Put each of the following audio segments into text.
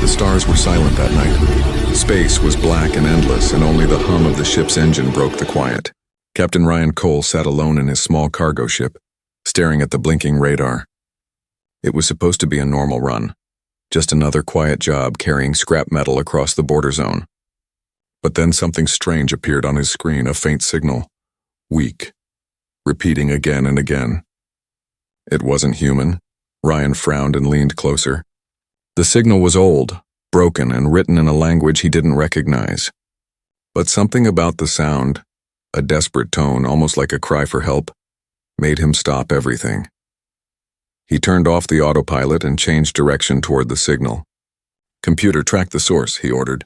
stars were silent that night. Space was black and endless, and only the hum of the ship's engine broke the quiet. Captain Ryan Cole sat alone in his small cargo ship, staring at the blinking radar. It was supposed to be a normal run, just another quiet job carrying scrap metal across the border zone. But then something strange appeared on his screen, a faint signal. Weak. Repeating again and again. It wasn't human. Ryan frowned and leaned closer. The signal was old, broken, and written in a language he didn't recognize. But something about the sound, a desperate tone, almost like a cry for help, made him stop everything. He turned off the autopilot and changed direction toward the signal. "Computer, track the source," he ordered.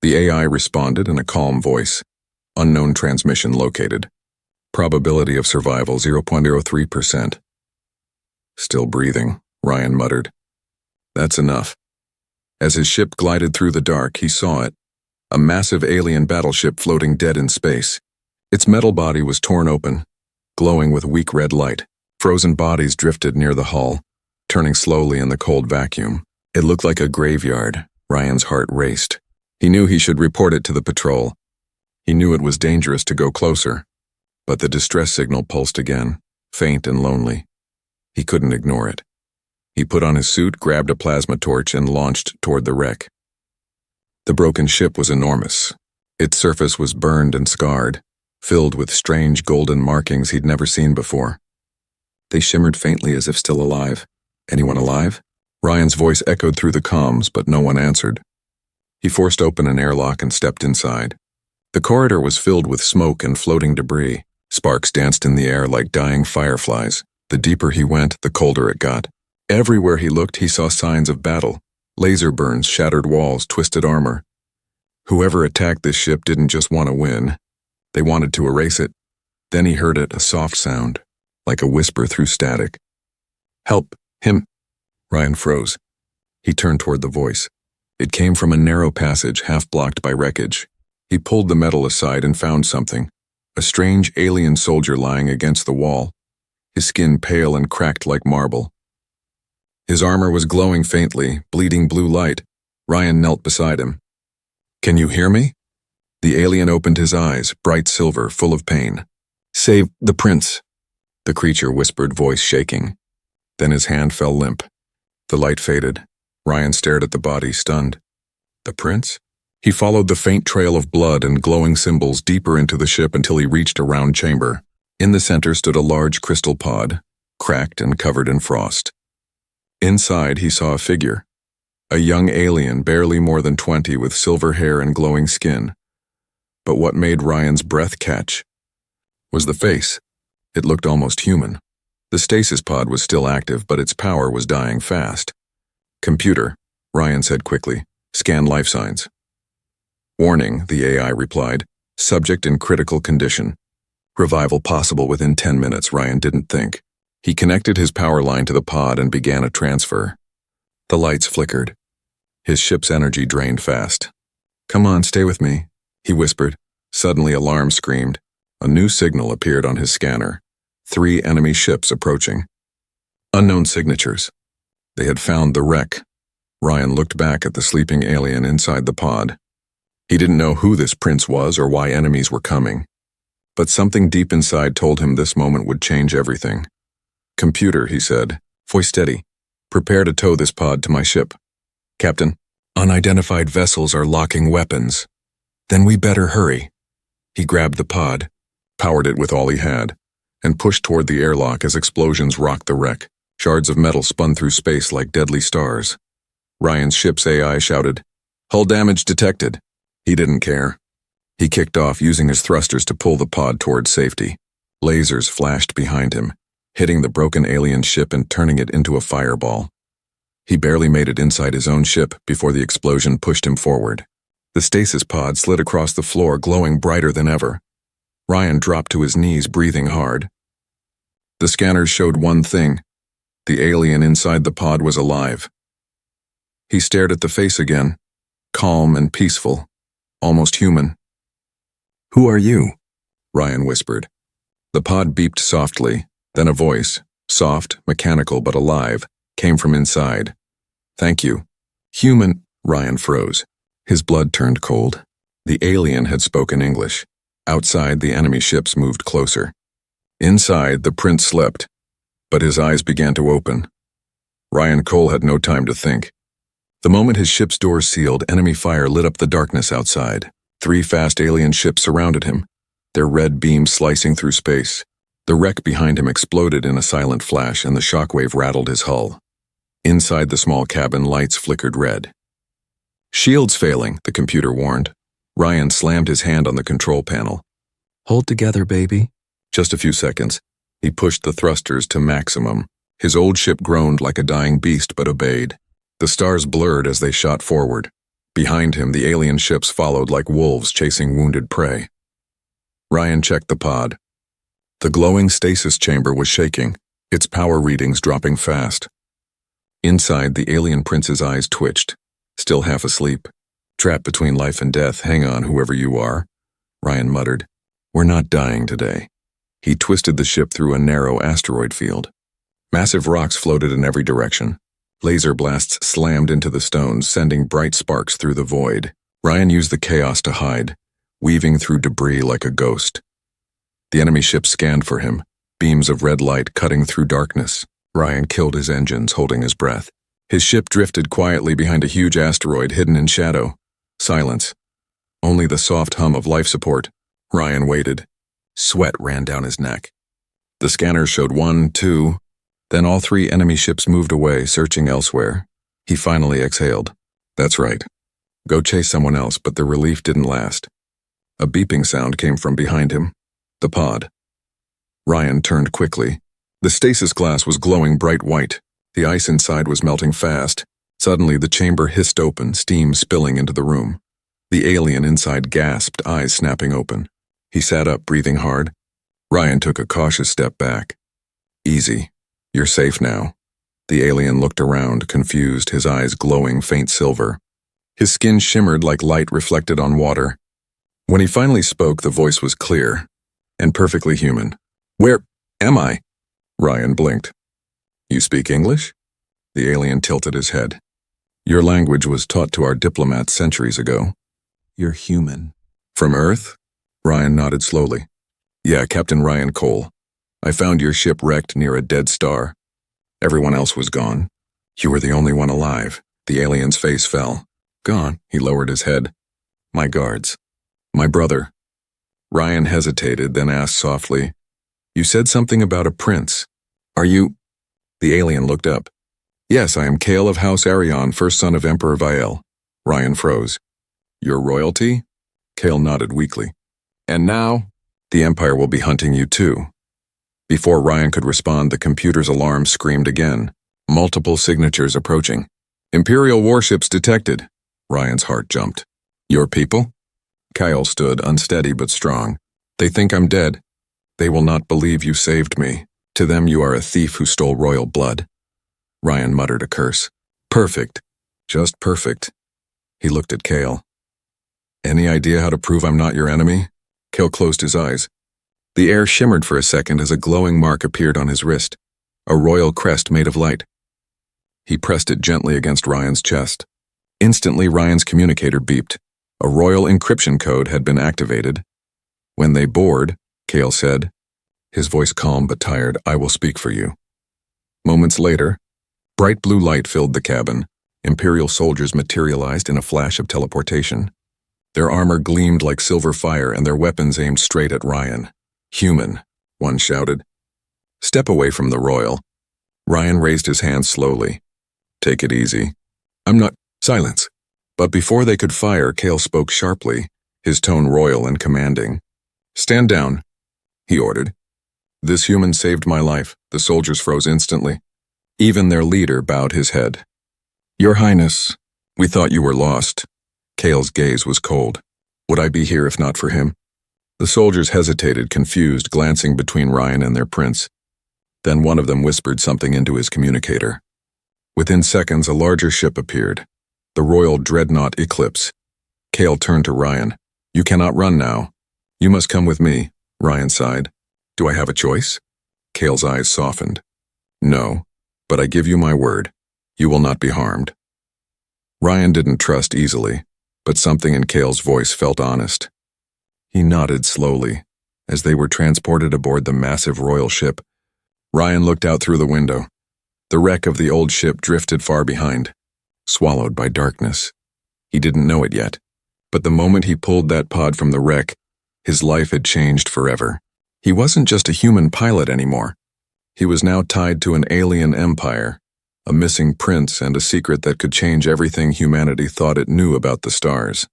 The AI responded in a calm voice. "Unknown transmission located. Probability of survival 0.03%. "Still breathing," Ryan muttered. "That's enough." As his ship glided through the dark, he saw it. A massive alien battleship floating dead in space. Its metal body was torn open, glowing with weak red light. Frozen bodies drifted near the hull, turning slowly in the cold vacuum. It looked like a graveyard. Ryan's heart raced. He knew he should report it to the patrol. He knew it was dangerous to go closer. But the distress signal pulsed again, faint and lonely. He couldn't ignore it. He put on his suit, grabbed a plasma torch, and launched toward the wreck. The broken ship was enormous. Its surface was burned and scarred, filled with strange golden markings he'd never seen before. They shimmered faintly as if still alive. "Anyone alive?" Ryan's voice echoed through the comms, but no one answered. He forced open an airlock and stepped inside. The corridor was filled with smoke and floating debris. Sparks danced in the air like dying fireflies. The deeper he went, the colder it got. Everywhere he looked, he saw signs of battle. Laser burns, shattered walls, twisted armor. Whoever attacked this ship didn't just want to win. They wanted to erase it. Then he heard it, a soft sound, like a whisper through static. "Help! Him!" Ryan froze. He turned toward the voice. It came from a narrow passage, half blocked by wreckage. He pulled the metal aside and found something. A strange alien soldier lying against the wall, his skin pale and cracked like marble. His armor was glowing faintly, bleeding blue light. Ryan knelt beside him. "Can you hear me?" The alien opened his eyes, bright silver, full of pain. "Save the prince," the creature whispered, voice shaking. Then his hand fell limp. The light faded. Ryan stared at the body, stunned. The prince? He followed the faint trail of blood and glowing symbols deeper into the ship until he reached a round chamber. In the center stood a large crystal pod, cracked and covered in frost. Inside, he saw a figure. A young alien, barely more than 20, with silver hair and glowing skin. But what made Ryan's breath catch was the face. It looked almost human. The stasis pod was still active, but its power was dying fast. "Computer," Ryan said quickly. "Scan life signs." "Warning," the AI replied. "Subject in critical condition. Revival possible within 10 minutes, Ryan didn't think. He connected his power line to the pod and began a transfer. The lights flickered. His ship's energy drained fast. "Come on, stay with me," he whispered. Suddenly, alarm screamed. A new signal appeared on his scanner. 3 enemy ships approaching. Unknown signatures. They had found the wreck. Ryan looked back at the sleeping alien inside the pod. He didn't know who this prince was or why enemies were coming. But something deep inside told him this moment would change everything. "Computer," he said, voice steady. "Prepare to tow this pod to my ship." "Captain, unidentified vessels are locking weapons." "Then we better hurry." He grabbed the pod, powered it with all he had, and pushed toward the airlock as explosions rocked the wreck. Shards of metal spun through space like deadly stars. Ryan's ship's AI shouted, "Hull damage detected." He didn't care. He kicked off, using his thrusters to pull the pod toward safety. Lasers flashed behind him, hitting the broken alien ship and turning it into a fireball. He barely made it inside his own ship before the explosion pushed him forward. The stasis pod slid across the floor, glowing brighter than ever. Ryan dropped to his knees, breathing hard. The scanners showed one thing. The alien inside the pod was alive. He stared at the face again, calm and peaceful, almost human. "Who are you?" Ryan whispered. The pod beeped softly, then a voice, soft, mechanical but alive, came from inside. "Thank you." "Human," Ryan froze. His blood turned cold. The alien had spoken English. Outside, the enemy ships moved closer. Inside, the prince slept, but his eyes began to open. Ryan Cole had no time to think. The moment his ship's doors sealed, enemy fire lit up the darkness outside. 3 fast alien ships surrounded him, their red beams slicing through space. The wreck behind him exploded in a silent flash, and the shockwave rattled his hull. Inside the small cabin, lights flickered red. "Shields failing," the computer warned. Ryan slammed his hand on the control panel. "Hold together, baby." Just a few seconds. He pushed the thrusters to maximum. His old ship groaned like a dying beast but obeyed. The stars blurred as they shot forward. Behind him, the alien ships followed like wolves chasing wounded prey. Ryan checked the pod. The glowing stasis chamber was shaking, its power readings dropping fast. Inside, the alien prince's eyes twitched, still half asleep. "Trapped between life and death, hang on, whoever you are," Ryan muttered. "We're not dying today." He twisted the ship through a narrow asteroid field. Massive rocks floated in every direction. Laser blasts slammed into the stones, sending bright sparks through the void. Ryan used the chaos to hide, weaving through debris like a ghost. The enemy ship scanned for him, beams of red light cutting through darkness. Ryan killed his engines, holding his breath. His ship drifted quietly behind a huge asteroid hidden in shadow. Silence. Only the soft hum of life support. Ryan waited. Sweat ran down his neck. The scanners showed 1, 2, then all 3 enemy ships moved away, searching elsewhere. He finally exhaled. "That's right. Go chase someone else," but the relief didn't last. A beeping sound came from behind him. The pod. Ryan turned quickly. The stasis glass was glowing bright white. The ice inside was melting fast. Suddenly, the chamber hissed open, steam spilling into the room. The alien inside gasped, eyes snapping open. He sat up, breathing hard. Ryan took a cautious step back. "Easy. You're safe now." The alien looked around, confused, his eyes glowing faint silver. His skin shimmered like light reflected on water. When he finally spoke, the voice was clear and perfectly human. "Where am I?" Ryan blinked. "You speak English?" The alien tilted his head. "Your language was taught to our diplomats centuries ago." "You're human." "From Earth?" Ryan nodded slowly. "Yeah, Captain Ryan Cole. I found your ship wrecked near a dead star. Everyone else was gone. You were the only one alive." The alien's face fell. "Gone?" He lowered his head. "My guards. My brother." Ryan hesitated, then asked softly, "You said something about a prince. Are you—" The alien looked up. "Yes, I am Kale of House Arion, first son of Emperor Viel." Ryan froze. "Your royalty?" Kale nodded weakly. "And now, the Empire will be hunting you too." Before Ryan could respond, the computer's alarm screamed again. Multiple signatures approaching. "Imperial warships detected." Ryan's heart jumped. "Your people?" Kyle stood, unsteady but strong. "They think I'm dead. They will not believe you saved me. To them you are a thief who stole royal blood." Ryan muttered a curse. "Perfect. Just perfect." He looked at Kale. "Any idea how to prove I'm not your enemy?" Kale closed his eyes. The air shimmered for a second as a glowing mark appeared on his wrist, a royal crest made of light. He pressed it gently against Ryan's chest. Instantly, Ryan's communicator beeped. A royal encryption code had been activated. "When they board," Kale said, his voice calm but tired, "I will speak for you." Moments later, bright blue light filled the cabin. Imperial soldiers materialized in a flash of teleportation. Their armor gleamed like silver fire and their weapons aimed straight at Ryan. "Human," one shouted. "Step away from the royal." Ryan raised his hand slowly. "Take it easy. I'm not—" Silence. But before they could fire, Kale spoke sharply, his tone royal and commanding. "Stand down," he ordered. "This human saved my life." The soldiers froze instantly. Even their leader bowed his head. "Your Highness, we thought you were lost." Kale's gaze was cold. "Would I be here if not for him?" The soldiers hesitated, confused, glancing between Ryan and their prince. Then one of them whispered something into his communicator. Within seconds, a larger ship appeared. The Royal Dreadnought Eclipse. Kale turned to Ryan. "You cannot run now. You must come with me." Ryan sighed. "Do I have a choice?" Kale's eyes softened. "No, but I give you my word. You will not be harmed." Ryan didn't trust easily, but something in Cale's voice felt honest. He nodded slowly. As they were transported aboard the massive royal ship, Ryan looked out through the window. The wreck of the old ship drifted far behind, swallowed by darkness. He didn't know it yet, but the moment he pulled that pod from the wreck, his life had changed forever. He wasn't just a human pilot anymore. He was now tied to an alien empire, a missing prince, and a secret that could change everything humanity thought it knew about the stars.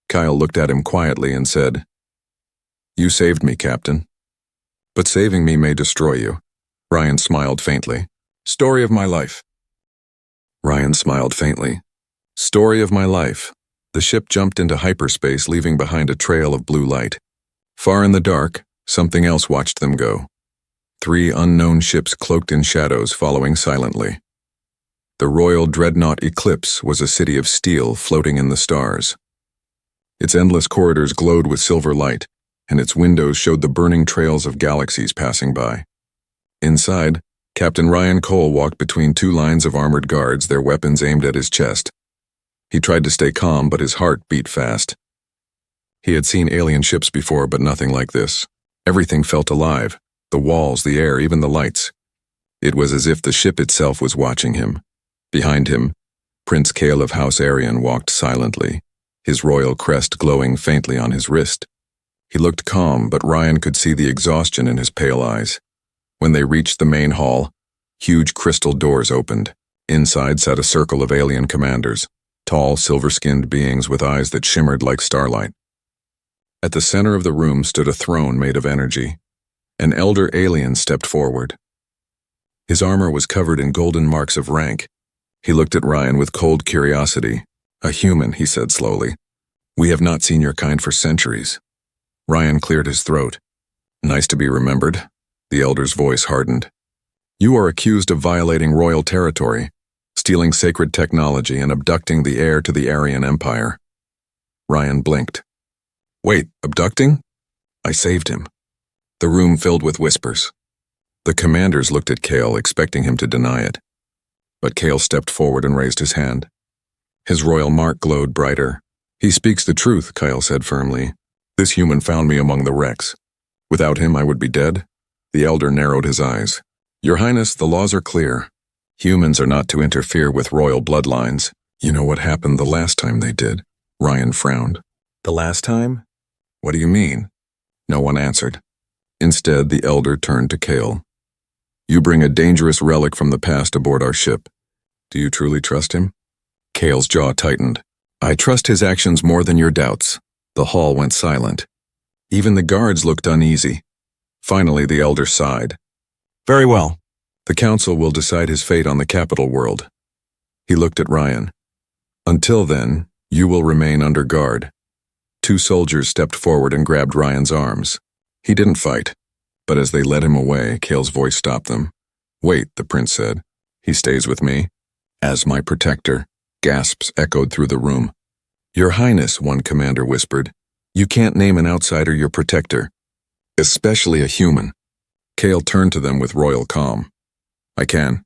Kyle looked at him quietly and said, "You saved me, Captain. But saving me may destroy you." Ryan smiled faintly. "Story of my life." Ryan smiled faintly. "Story of my life." The ship jumped into hyperspace, leaving behind a trail of blue light. Far in the dark, something else watched them go. 3 unknown ships cloaked in shadows, following silently. The Royal Dreadnought Eclipse was a city of steel floating in the stars. Its endless corridors glowed with silver light, and its windows showed the burning trails of galaxies passing by. Inside, Captain Ryan Cole walked between 2 lines of armored guards, their weapons aimed at his chest. He tried to stay calm, but his heart beat fast. He had seen alien ships before, but nothing like this. Everything felt alive. The walls, the air, even the lights. It was as if the ship itself was watching him. Behind him, Prince Cale of House Arian walked silently, his royal crest glowing faintly on his wrist. He looked calm, but Ryan could see the exhaustion in his pale eyes. When they reached the main hall, huge crystal doors opened. Inside sat a circle of alien commanders, tall, silver-skinned beings with eyes that shimmered like starlight. At the center of the room stood a throne made of energy. An elder alien stepped forward. His armor was covered in golden marks of rank. He looked at Ryan with cold curiosity. "A human," he said slowly. "We have not seen your kind for centuries." Ryan cleared his throat. "Nice to be remembered." The elder's voice hardened. "You are accused of violating royal territory, stealing sacred technology, and abducting the heir to the Aryan Empire." Ryan blinked. "Wait, abducting?" "I saved him." The room filled with whispers. The commanders looked at Cale, expecting him to deny it. But Cale stepped forward and raised his hand. His royal mark glowed brighter. "He speaks the truth," Kyle said firmly. "This human found me among the wrecks. Without him, I would be dead." The elder narrowed his eyes. "Your Highness, the laws are clear. Humans are not to interfere with royal bloodlines. You know what happened the last time they did?" Ryan frowned. "The last time? What do you mean?" No one answered. Instead, the elder turned to Cale. "You bring a dangerous relic from the past aboard our ship. Do you truly trust him?" Cale's jaw tightened. "I trust his actions more than your doubts." The hall went silent. Even the guards looked uneasy. Finally, the elder sighed. "Very well. The council will decide his fate on the capital world." He looked at Ryan. "Until then, you will remain under guard." 2 soldiers stepped forward and grabbed Ryan's arms. He didn't fight, but as they led him away, Cale's voice stopped them. "Wait," the prince said. "He stays with me." "As my protector." Gasps echoed through the room. "Your Highness," one commander whispered. "You can't name an outsider your protector, especially a human." Cale turned to them with royal calm. "I can,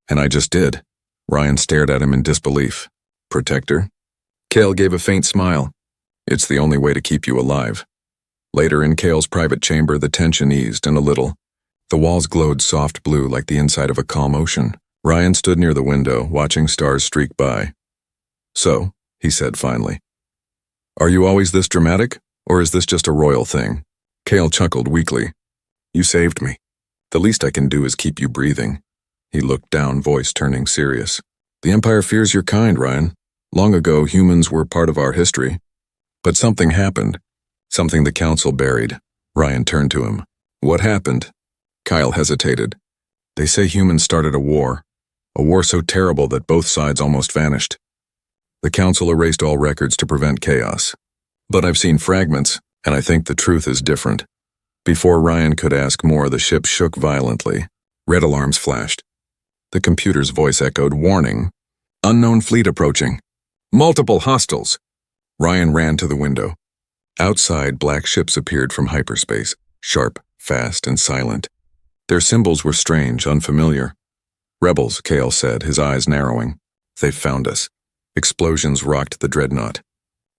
and I just did." Ryan stared at him in disbelief. "Protector?" Cale gave a faint smile. "It's the only way to keep you alive." Later in Cale's private chamber, the tension eased, and a little. The walls glowed soft blue like the inside of a calm ocean. Ryan stood near the window, watching stars streak by. "So," he said finally, "are you always this dramatic, or is this just a royal thing?" Cale chuckled weakly. "You saved me. The least I can do is keep you breathing." He looked down, voice turning serious. "The Empire fears your kind, Ryan. Long ago, humans were part of our history. But something happened. Something the council buried." Ryan turned to him. "What happened?" Kyle hesitated. "They say humans started a war so terrible that both sides almost vanished. The council erased all records to prevent chaos. But I've seen fragments, and I think the truth is different." Before Ryan could ask more, the ship shook violently. Red alarms flashed. The computer's voice echoed, "Warning. Unknown fleet approaching. Multiple hostiles." Ryan ran to the window. Outside, black ships appeared from hyperspace, sharp, fast, and silent. Their symbols were strange, unfamiliar. "Rebels," Cale said, his eyes narrowing. "They've found us. Explosions rocked the dreadnought.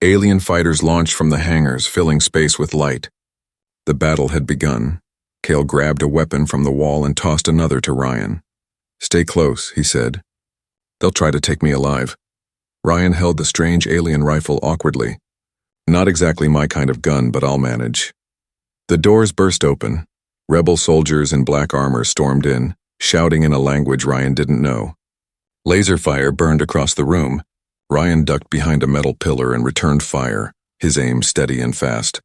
Alien fighters launched from the hangars, filling space with light. The battle had begun. Cale grabbed a weapon from the wall and tossed another to Ryan. "Stay close," he said. "They'll try to take me alive." Ryan held the strange alien rifle awkwardly. "Not exactly my kind of gun, but I'll manage." The doors burst open. Rebel soldiers in black armor stormed in, shouting in a language Ryan didn't know. Laser fire burned across the room. Ryan ducked behind a metal pillar and returned fire, his aim steady and fast.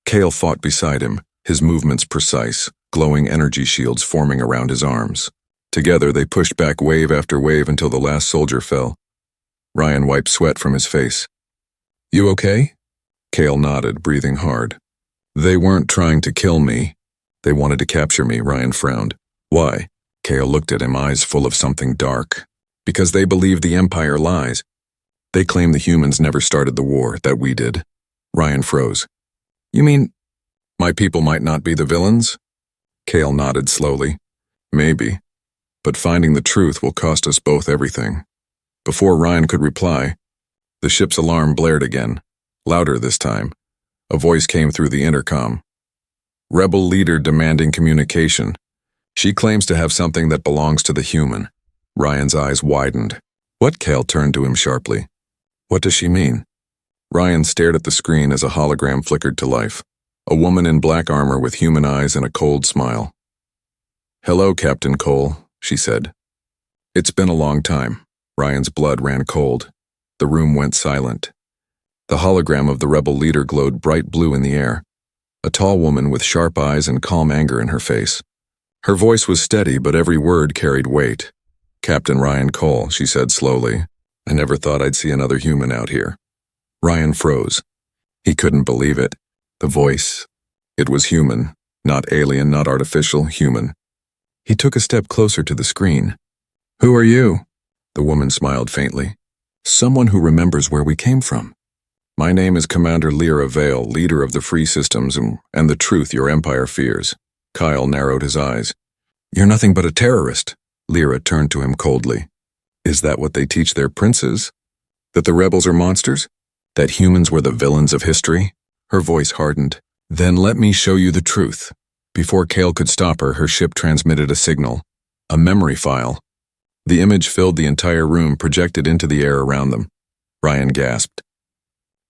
Cale fought beside him, his movements precise, glowing energy shields forming around his arms. Together they pushed back wave after wave until the last soldier fell. Ryan wiped sweat from his face. "You okay?" Cale nodded, breathing hard. "They weren't trying to kill me. They wanted to capture me," Ryan frowned. "Why?" Cale looked at him, eyes full of something dark. "Because they believe the Empire lies. They claim the humans never started the war, that we did." Ryan froze. "You mean my people might not be the villains?" Cale nodded slowly. "Maybe. But finding the truth will cost us both everything." Before Ryan could reply, the ship's alarm blared again, louder this time. A voice came through the intercom. "Rebel leader demanding communication. She claims to have something that belongs to the human." Ryan's eyes widened. "What?" Cale turned to him sharply. "What does she mean?" Ryan stared at the screen as a hologram flickered to life. A woman in black armor with human eyes and a cold smile. "Hello, Captain Cole," she said. "It's been a long time." Ryan's blood ran cold. The room went silent. The hologram of the rebel leader glowed bright blue in the air. A tall woman with sharp eyes and calm anger in her face. Her voice was steady, but every word carried weight. "Captain Ryan Cole," she said slowly. "I never thought I'd see another human out here." Ryan froze. He couldn't believe it. The voice. It was human. Not alien, not artificial, human. He took a step closer to the screen. "Who are you?" The woman smiled faintly. "Someone who remembers where we came from." "My name is Commander Lyra Vale, leader of the Free Systems and the truth your empire fears." Kyle narrowed his eyes. "You're nothing but a terrorist." Lyra turned to him coldly. "Is that what they teach their princes? That the rebels are monsters? That humans were the villains of history?" Her voice hardened. "Then let me show you the truth." Before Cale could stop her, her ship transmitted a signal. A memory file. The image filled the entire room, projected into the air around them. Ryan gasped.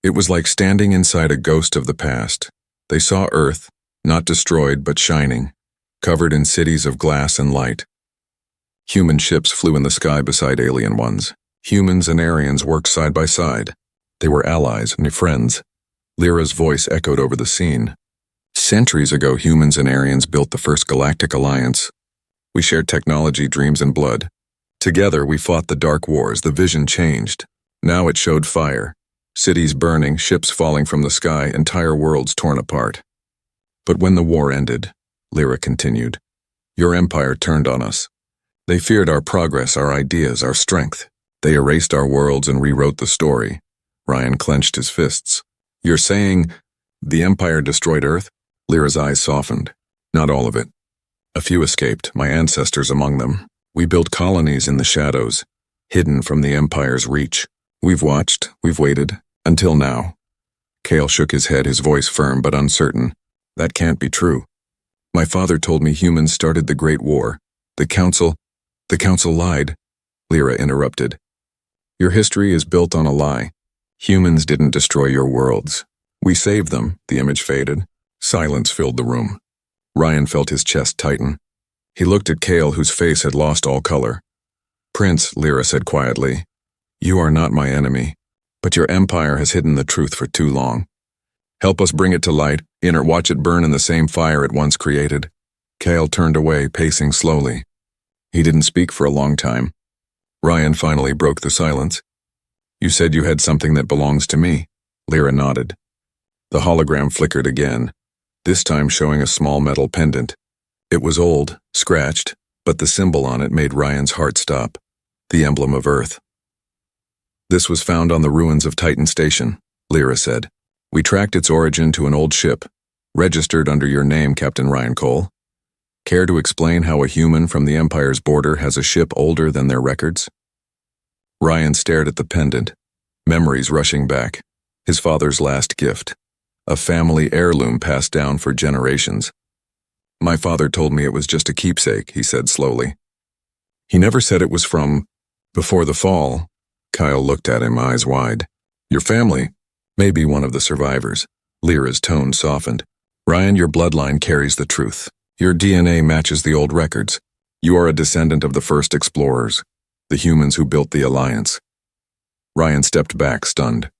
It was like standing inside a ghost of the past. They saw Earth, not destroyed but shining, covered in cities of glass and light. Human ships flew in the sky beside alien ones. Humans and Aryans worked side by side. They were allies and friends. Lyra's voice echoed over the scene. "Centuries ago, humans and Aryans built the first galactic alliance. We shared technology, dreams, and blood. Together, we fought the dark wars. The vision changed. Now it showed fire. Cities burning, ships falling from the sky, entire worlds torn apart. But when the war ended," Lyra continued, "your empire turned on us. They feared our progress, our ideas, our strength. They erased our worlds and rewrote the story." Ryan clenched his fists. "You're saying the empire destroyed Earth?" Lyra's eyes softened. "Not all of it. A few escaped, my ancestors among them. We built colonies in the shadows, hidden from the empire's reach. We've watched, we've waited, until now." Cale shook his head, his voice firm but uncertain. "That can't be true. My father told me humans started the Great War. The Council lied." Lyra interrupted. "Your history is built on a lie. Humans didn't destroy your worlds. We saved them." The image faded. Silence filled the room. Ryan felt his chest tighten. He looked at Cale, whose face had lost all color. "Prince," Lyra said quietly, "you are not my enemy, but your empire has hidden the truth for too long. Help us bring it to light, or watch it burn in the same fire it once created." Cale turned away, pacing slowly. He didn't speak for a long time. Ryan finally broke the silence. "You said you had something that belongs to me." Lyra nodded. The hologram flickered again, this time showing a small metal pendant. It was old, scratched, but the symbol on it made Ryan's heart stop. The emblem of Earth. "This was found on the ruins of Titan Station," Lyra said. "We tracked its origin to an old ship, registered under your name, Captain Ryan Cole. Care to explain how a human from the Empire's border has a ship older than their records?" Ryan stared at the pendant, memories rushing back. His father's last gift. A family heirloom passed down for generations. My father told me it was just a keepsake, he said slowly. He never said it was from before the fall. Kyle looked at him, eyes wide. Your family? Maybe one of the survivors. Lyra's tone softened. Ryan, your bloodline carries the truth. Your DNA matches the old records. You are a descendant of the first explorers, the humans who built the Alliance. Ryan stepped back, stunned.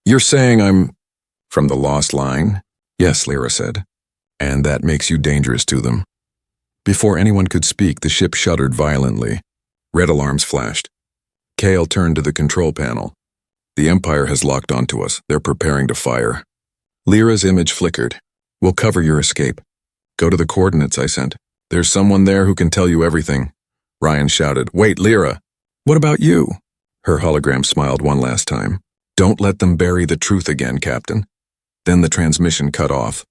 You're saying I'm from the lost line? Yes, Lyra said. And that makes you dangerous to them. Before anyone could speak, the ship shuddered violently. Red alarms flashed. Kale turned to the control panel. The Empire has locked onto us. They're preparing to fire. Lyra's image flickered. We'll cover your escape. Go to the coordinates I sent. There's someone there who can tell you everything. Ryan shouted, Wait, Lyra! What about you? Her hologram smiled one last time. Don't let them bury the truth again, Captain. Then the transmission cut off.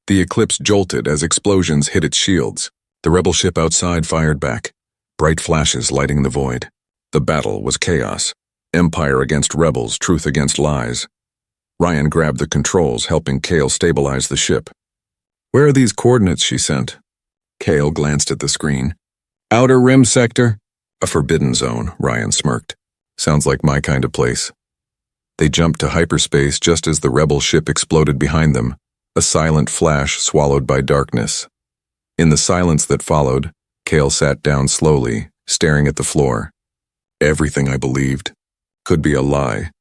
The Eclipse jolted as explosions hit its shields. The rebel ship outside fired back, bright flashes lighting the void. The battle was chaos. Empire against rebels, truth against lies. Ryan grabbed the controls, helping Kale stabilize the ship. Where are these coordinates she sent? Kale glanced at the screen. Outer Rim Sector? A forbidden zone, Ryan smirked. Sounds like my kind of place. They jumped to hyperspace just as the rebel ship exploded behind them, a silent flash swallowed by darkness. In the silence that followed, Kale sat down slowly, staring at the floor. Everything I believed could be a lie.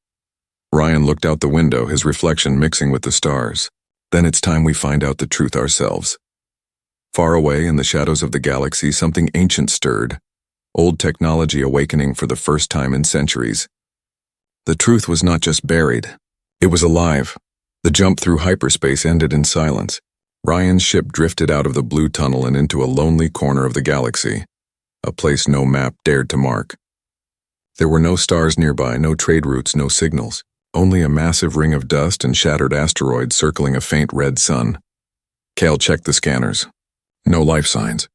Ryan looked out the window, his reflection mixing with the stars. Then it's time we find out the truth ourselves. Far away in the shadows of the galaxy, something ancient stirred, old technology awakening for the first time in centuries. The truth was not just buried, it was alive. The jump through hyperspace ended in silence. Ryan's ship drifted out of the blue tunnel and into a lonely corner of the galaxy, a place no map dared to mark. There were no stars nearby, no trade routes, no signals, only a massive ring of dust and shattered asteroids circling a faint red sun. Kale checked the scanners. No life signs.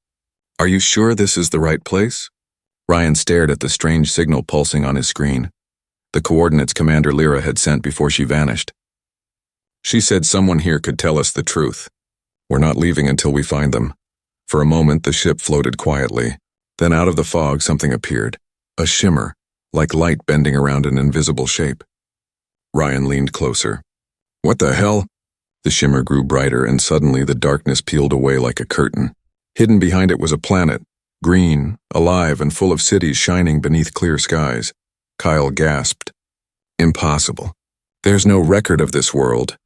Are you sure this is the right place? Ryan stared at the strange signal pulsing on his screen. The coordinates Commander Lyra had sent before she vanished. She said someone here could tell us the truth. We're not leaving until we find them. For a moment, the ship floated quietly. Then out of the fog, something appeared. A shimmer, like light bending around an invisible shape. Ryan leaned closer. What the hell? The shimmer grew brighter, and suddenly the darkness peeled away like a curtain. Hidden behind it was a planet, green, alive, and full of cities shining beneath clear skies. Kyle gasped. Impossible. There's no record of this world.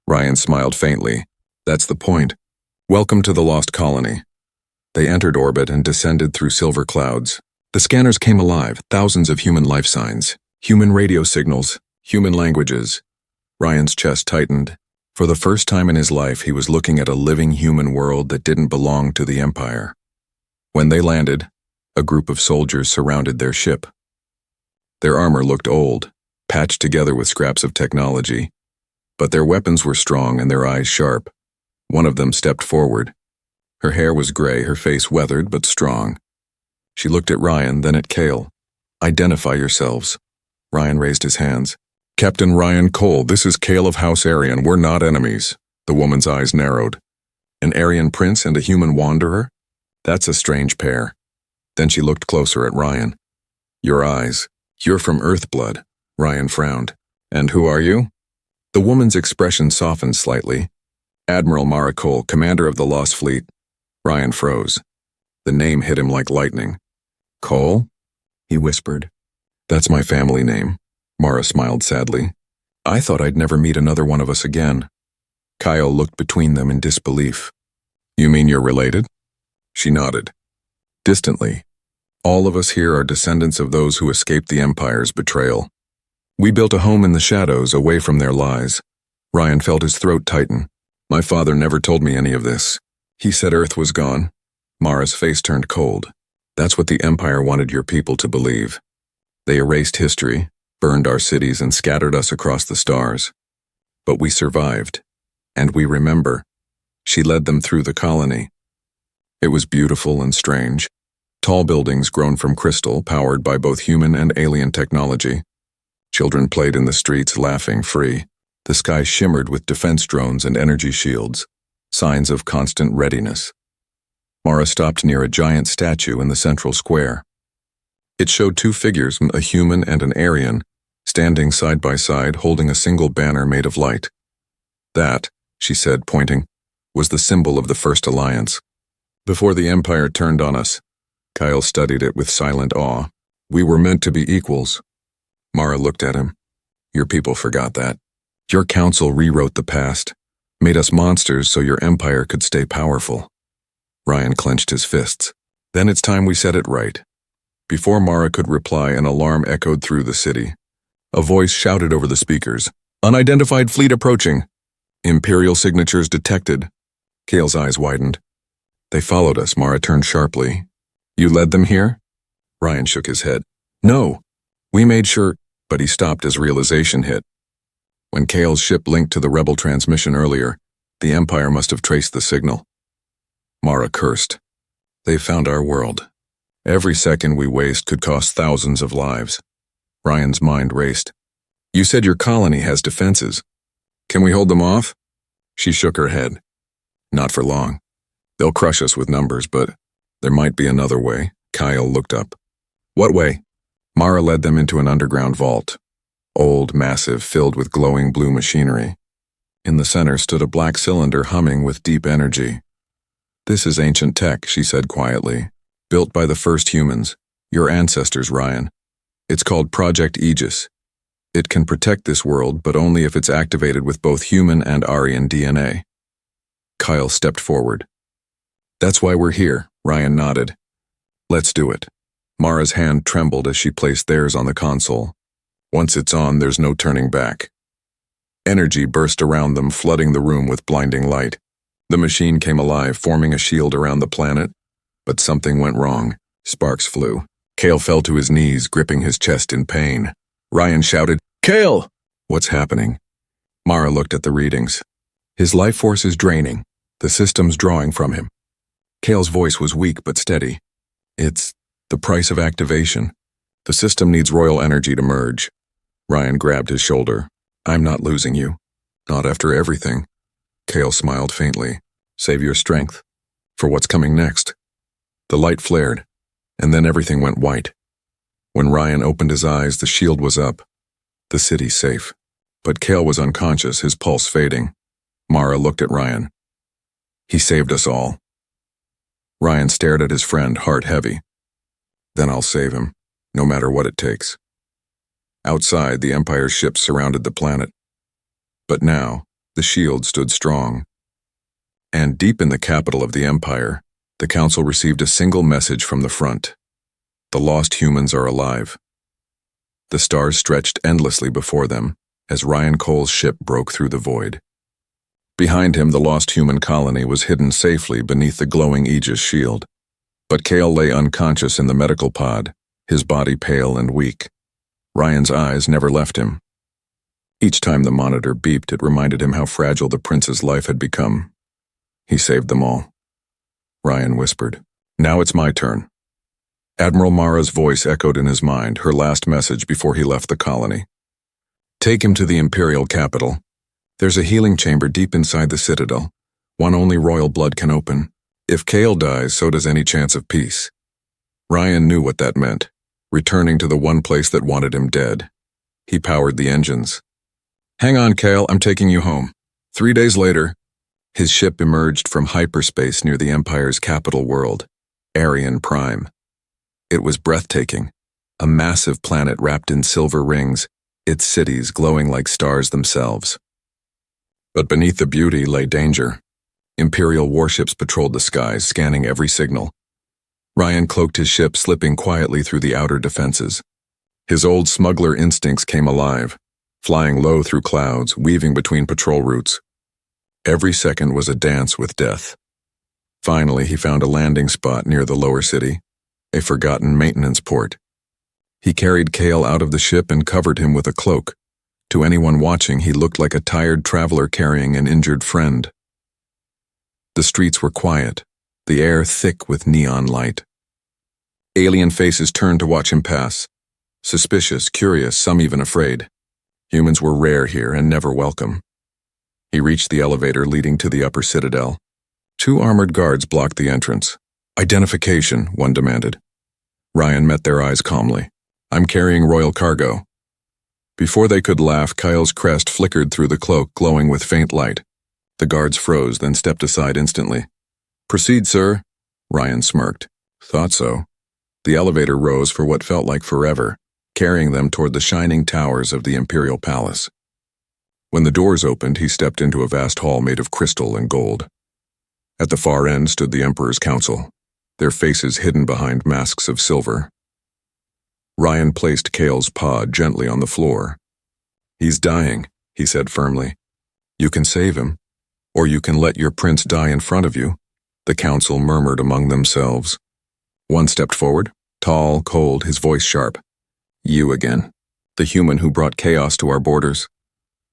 Ryan smiled faintly. That's the point. Welcome to the Lost Colony. They entered orbit and descended through silver clouds. The scanners came alive, thousands of human life signs, human radio signals, human languages. Ryan's chest tightened. For the first time in his life, he was looking at a living human world that didn't belong to the Empire. When they landed, a group of soldiers surrounded their ship. Their armor looked old, patched together with scraps of technology, but their weapons were strong and their eyes sharp. One of them stepped forward. Her hair was gray, her face weathered but strong. She looked at Ryan, then at Kale. Identify yourselves. Ryan raised his hands. Captain Ryan Cole, this is Kale of House Aryan. We're not enemies. The woman's eyes narrowed. An Aryan prince and a human wanderer? That's a strange pair. Then she looked closer at Ryan. Your eyes. You're from Earthblood. Ryan frowned. And who are you? The woman's expression softened slightly. Admiral Mara Cole, commander of the Lost Fleet. Ryan froze. The name hit him like lightning. Cole? He whispered. That's my family name. Mara smiled sadly. I thought I'd never meet another one of us again. Kyle looked between them in disbelief. You mean you're related? She nodded. Distantly. All of us here are descendants of those who escaped the Empire's betrayal. We built a home in the shadows, away from their lies. Ryan felt his throat tighten. My father never told me any of this. He said Earth was gone. Mara's face turned cold. That's what the Empire wanted your people to believe. They erased history, burned our cities, and scattered us across the stars. But we survived, and we remember. She led them through the colony. It was beautiful and strange. Tall buildings grown from crystal, powered by both human and alien technology. Children played in the streets, laughing free. The sky shimmered with defense drones and energy shields, signs of constant readiness. Mara stopped near a giant statue in the central square. It showed two figures, a human and an Aryan, standing side by side, holding a single banner made of light. That, she said, pointing, was the symbol of the First Alliance. Before the Empire turned on us, Kyle studied it with silent awe. We were meant to be equals. Mara looked at him. Your people forgot that. Your council rewrote the past, made us monsters so your empire could stay powerful. Ryan clenched his fists. Then it's time we set it right. Before Mara could reply, an alarm echoed through the city. A voice shouted over the speakers. Unidentified fleet approaching. Imperial signatures detected. Kale's eyes widened. They followed us, Mara turned sharply. You led them here? Ryan shook his head. No. We made sure, but he stopped as realization hit. When Kale's ship linked to the rebel transmission earlier, the Empire must have traced the signal. Mara cursed. They found our world. Every second we waste could cost thousands of lives. Ryan's mind raced. You said your colony has defenses. Can we hold them off? She shook her head. Not for long. They'll crush us with numbers, but there might be another way. Kyle looked up. What way? Mara led them into an underground vault. Old, massive, filled with glowing blue machinery. In the center stood a black cylinder humming with deep energy. This is ancient tech, she said quietly. Built by the first humans, your ancestors, Ryan. It's called Project Aegis. It can protect this world, but only if it's activated with both human and Aryan DNA. Kyle stepped forward. That's why we're here, Ryan nodded. Let's do it. Mara's hand trembled as she placed theirs on the console. Once it's on, there's no turning back. Energy burst around them, flooding the room with blinding light. The machine came alive, forming a shield around the planet. But something went wrong. Sparks flew. Kale fell to his knees, gripping his chest in pain. Ryan shouted, Kale! What's happening? Mara looked at the readings. His life force is draining. The system's drawing from him. Kale's voice was weak but steady. It's the price of activation. The system needs royal energy to merge. Ryan grabbed his shoulder. I'm not losing you. Not after everything. Kale smiled faintly. Save your strength. For what's coming next. The light flared, and then everything went white. When Ryan opened his eyes, the shield was up. The city's safe. But Kale was unconscious, his pulse fading. Mara looked at Ryan. He saved us all. Ryan stared at his friend, heart heavy. Then I'll save him, no matter what it takes. Outside, the Empire's ships surrounded the planet. But now, the shield stood strong. And deep in the capital of the Empire, the Council received a single message from the front. The lost humans are alive. The stars stretched endlessly before them as Ryan Cole's ship broke through the void. Behind him, the lost human colony was hidden safely beneath the glowing Aegis shield. But Kale lay unconscious in the medical pod, his body pale and weak. Ryan's eyes never left him. Each time the monitor beeped, it reminded him how fragile the prince's life had become. He saved them all. Ryan whispered, Now it's my turn. Admiral Mara's voice echoed in his mind, her last message before he left the colony. Take him to the Imperial capital. There's a healing chamber deep inside the Citadel, one only royal blood can open. If Kale dies, so does any chance of peace. Ryan knew what that meant, returning to the one place that wanted him dead. He powered the engines. Hang on, Kale, I'm taking you home. 3 days later, his ship emerged from hyperspace near the Empire's capital world, Aryan Prime. It was breathtaking, a massive planet wrapped in silver rings, its cities glowing like stars themselves. But beneath the beauty lay danger. Imperial warships patrolled the skies, scanning every signal. Ryan cloaked his ship, slipping quietly through the outer defenses. His old smuggler instincts came alive, flying low through clouds, weaving between patrol routes. Every second was a dance with death. Finally, he found a landing spot near the lower city, a forgotten maintenance port. He carried Kale out of the ship and covered him with a cloak. To anyone watching, he looked like a tired traveler carrying an injured friend. The streets were quiet, the air thick with neon light. Alien faces turned to watch him pass. Suspicious, curious, some even afraid. Humans were rare here and never welcome. He reached the elevator leading to the upper citadel. 2 armored guards blocked the entrance. Identification, one demanded. Ryan met their eyes calmly. I'm carrying royal cargo. Before they could laugh, Kyle's crest flickered through the cloak, glowing with faint light. The guards froze, then stepped aside instantly. Proceed, sir, Ryan smirked. Thought so. The elevator rose for what felt like forever, carrying them toward the shining towers of the Imperial Palace. When the doors opened, he stepped into a vast hall made of crystal and gold. At the far end stood the Emperor's council, their faces hidden behind masks of silver. Ryan placed Kale's pod gently on the floor. He's dying, he said firmly. You can save him, or you can let your prince die in front of you, the council murmured among themselves. One stepped forward, tall, cold, his voice sharp. You again, the human who brought chaos to our borders.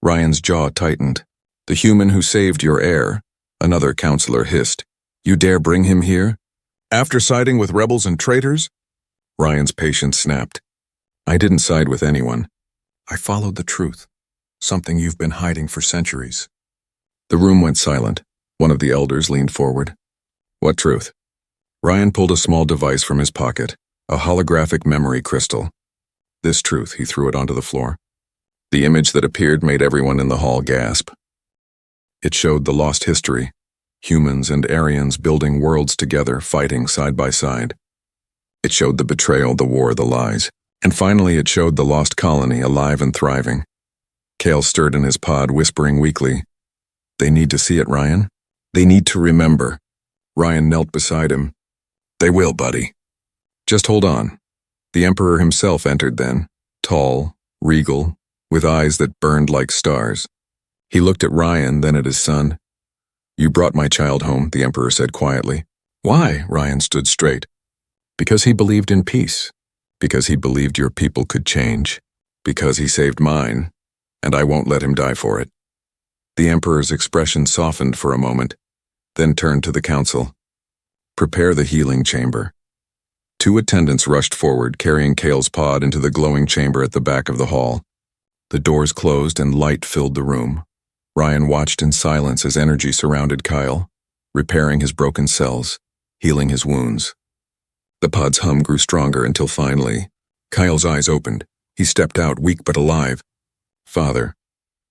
Ryan's jaw tightened. The human who saved your heir, another counselor hissed. You dare bring him here? After siding with rebels and traitors? Ryan's patience snapped. I didn't side with anyone. I followed the truth, something you've been hiding for centuries. The room went silent. One of the elders leaned forward. What truth? Ryan pulled a small device from his pocket, a holographic memory crystal. This truth, he threw it onto the floor. The image that appeared made everyone in the hall gasp. It showed the lost history, humans and Aryans building worlds together, fighting side by side. It showed the betrayal, the war, the lies. And finally it showed the lost colony alive and thriving. Kale stirred in his pod, whispering weakly, They need to see it, Ryan. They need to remember. Ryan knelt beside him. They will, buddy. Just hold on. The Emperor himself entered then, tall, regal, with eyes that burned like stars. He looked at Ryan, then at his son. You brought my child home, the Emperor said quietly. Why? Ryan stood straight. Because he believed in peace. Because he believed your people could change. Because he saved mine, and I won't let him die for it. The Emperor's expression softened for a moment, then turned to the council. Prepare the healing chamber. 2 attendants rushed forward, carrying Kale's pod into the glowing chamber at the back of the hall. The doors closed and light filled the room. Ryan watched in silence as energy surrounded Kyle, repairing his broken cells, healing his wounds. The pod's hum grew stronger until finally, Kyle's eyes opened. He stepped out, weak but alive. Father,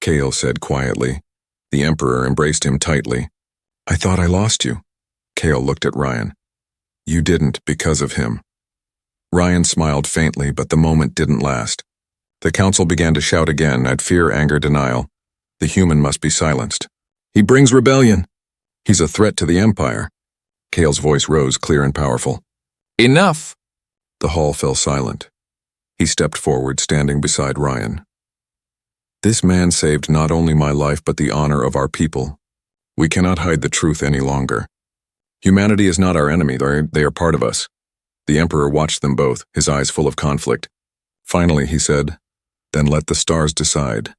Kale said quietly. The Emperor embraced him tightly. I thought I lost you. Kale looked at Ryan. You didn't because of him. Ryan smiled faintly, but the moment didn't last. The council began to shout again at fear, anger, denial. The human must be silenced. He brings rebellion. He's a threat to the Empire. Kale's voice rose clear and powerful. Enough! The hall fell silent. He stepped forward, standing beside Ryan. This man saved not only my life but the honor of our people. We cannot hide the truth any longer. Humanity is not our enemy, they are part of us. The Emperor watched them both, his eyes full of conflict. Finally, he said, Then let the stars decide.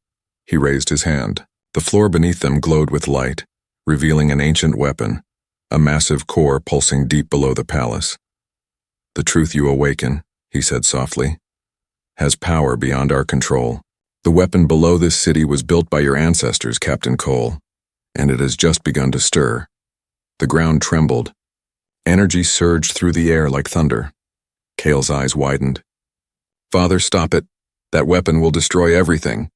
He raised his hand. The floor beneath them glowed with light, revealing an ancient weapon, a massive core pulsing deep below the palace. The truth you awaken, he said softly, has power beyond our control. The weapon below this city was built by your ancestors, Captain Cole, and it has just begun to stir. The ground trembled. Energy surged through the air like thunder. Kale's eyes widened. Father, stop it. That weapon will destroy everything.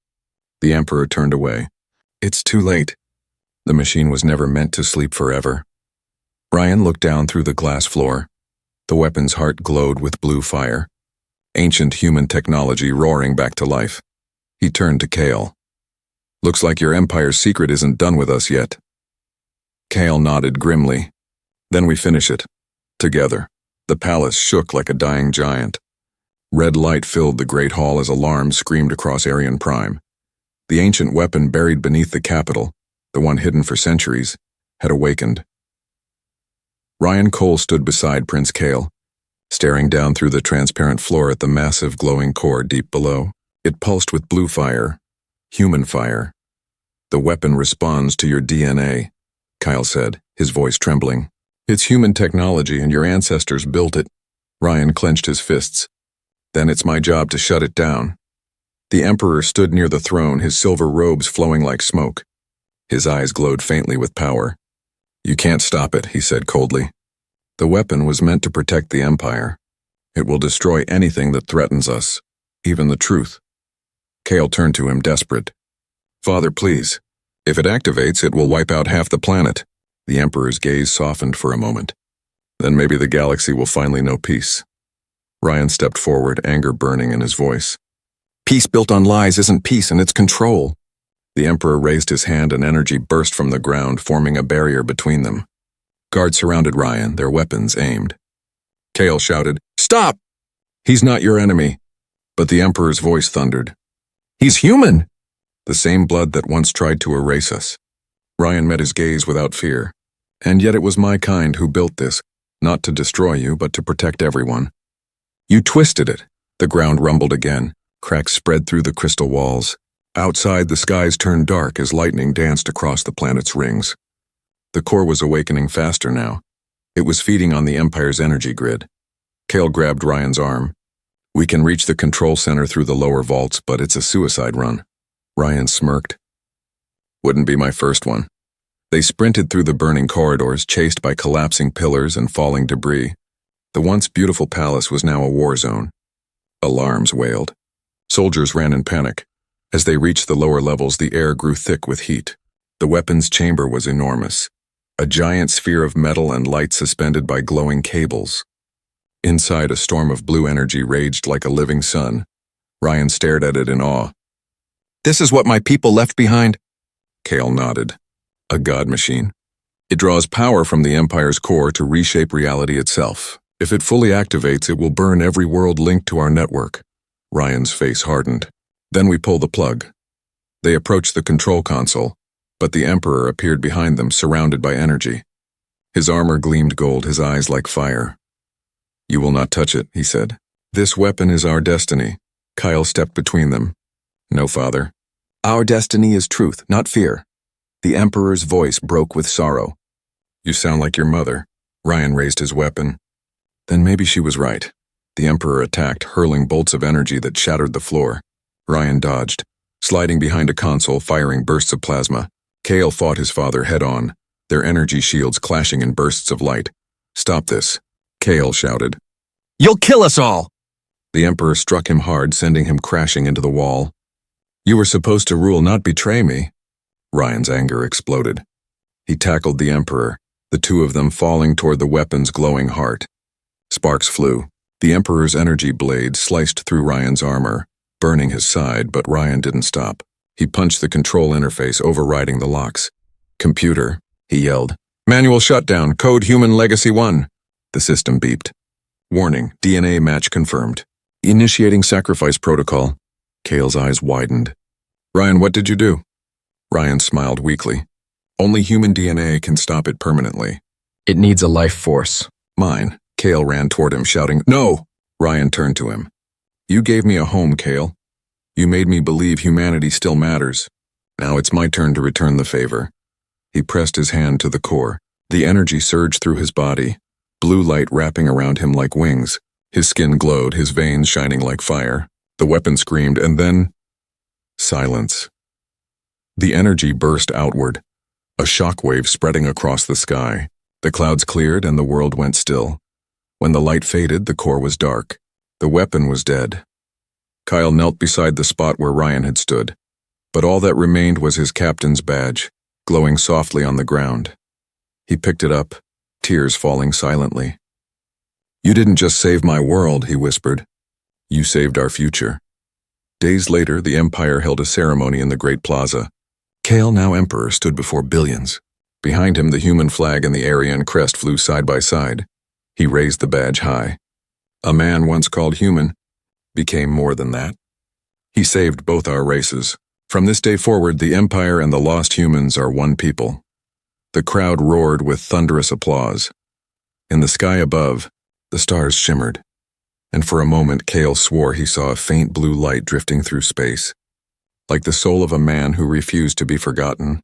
The Emperor turned away. It's too late. The machine was never meant to sleep forever. Ryan looked down through the glass floor. The weapon's heart glowed with blue fire. Ancient human technology roaring back to life. He turned to Kale. Looks like your Empire's secret isn't done with us yet. Kale nodded grimly. Then we finish it. Together. The palace shook like a dying giant. Red light filled the great hall as alarms screamed across Aryan Prime. The ancient weapon buried beneath the capital, the one hidden for centuries, had awakened. Ryan Cole stood beside Prince Kale, staring down through the transparent floor at the massive glowing core deep below. It pulsed with blue fire, human fire. The weapon responds to your DNA, Kyle said, his voice trembling. It's human technology and your ancestors built it. Ryan clenched his fists. Then it's my job to shut it down. The Emperor stood near the throne, his silver robes flowing like smoke. His eyes glowed faintly with power. You can't stop it, he said coldly. The weapon was meant to protect the Empire. It will destroy anything that threatens us, even the truth. Kale turned to him, desperate. Father, please. If it activates, it will wipe out half the planet. The Emperor's gaze softened for a moment. Then maybe the galaxy will finally know peace. Ryan stepped forward, anger burning in his voice. Peace built on lies isn't peace, and it's control. The Emperor raised his hand and energy burst from the ground, forming a barrier between them. Guards surrounded Ryan, their weapons aimed. Kale shouted, Stop! He's not your enemy. But the Emperor's voice thundered. He's human! The same blood that once tried to erase us. Ryan met his gaze without fear. And yet it was my kind who built this, not to destroy you, but to protect everyone. You twisted it. The ground rumbled again. Cracks spread through the crystal walls. Outside, the skies turned dark as lightning danced across the planet's rings. The core was awakening faster now. It was feeding on the Empire's energy grid. Kale grabbed Ryan's arm. We can reach the control center through the lower vaults, but it's a suicide run. Ryan smirked. Wouldn't be my first one. They sprinted through the burning corridors, chased by collapsing pillars and falling debris. The once beautiful palace was now a war zone. Alarms wailed. Soldiers ran in panic. As they reached the lower levels, the air grew thick with heat. The weapons chamber was enormous. A giant sphere of metal and light suspended by glowing cables. Inside, a storm of blue energy raged like a living sun. Ryan stared at it in awe. This is what my people left behind? Kale nodded. A god machine. It draws power from the Empire's core to reshape reality itself. If it fully activates, it will burn every world linked to our network. Ryan's face hardened. Then we pull the plug. They approached the control console, but the Emperor appeared behind them, surrounded by energy. His armor gleamed gold, his eyes like fire. You will not touch it, he said. This weapon is our destiny. Kyle stepped between them. No, Father. Our destiny is truth, not fear. The Emperor's voice broke with sorrow. You sound like your mother. Ryan raised his weapon. Then maybe she was right. The Emperor attacked, hurling bolts of energy that shattered the floor. Ryan dodged, sliding behind a console, firing bursts of plasma. Kale fought his father head-on, their energy shields clashing in bursts of light. Stop this, Kale shouted. You'll kill us all! The Emperor struck him hard, sending him crashing into the wall. You were supposed to rule, not betray me. Ryan's anger exploded. He tackled the Emperor, the two of them falling toward the weapon's glowing heart. Sparks flew. The Emperor's energy blade sliced through Ryan's armor, burning his side, but Ryan didn't stop. He punched the control interface, overriding the locks. Computer, he yelled. Manual shutdown, code Human Legacy 1. The system beeped. Warning, DNA match confirmed. Initiating sacrifice protocol. Kale's eyes widened. Ryan, what did you do? Ryan smiled weakly. Only human DNA can stop it permanently. It needs a life force. Mine. Kale ran toward him, shouting, No! Ryan turned to him. You gave me a home, Kale. You made me believe humanity still matters. Now it's my turn to return the favor. He pressed his hand to the core. The energy surged through his body, blue light wrapping around him like wings. His skin glowed, his veins shining like fire. The weapon screamed, and then... silence. The energy burst outward, a shockwave spreading across the sky. The clouds cleared and the world went still. When the light faded, the core was dark. The weapon was dead. Kyle knelt beside the spot where Ryan had stood, but all that remained was his captain's badge, glowing softly on the ground. He picked it up, tears falling silently. You didn't just save my world, he whispered. You saved our future. Days later, the Empire held a ceremony in the Great Plaza. Kale, now Emperor, stood before billions. Behind him, the human flag and the Aryan crest flew side by side. He raised the badge high. A man once called human became more than that. He saved both our races. From this day forward, the Empire and the lost humans are one people. The crowd roared with thunderous applause. In the sky above, the stars shimmered, and for a moment Kale swore he saw a faint blue light drifting through space, like the soul of a man who refused to be forgotten.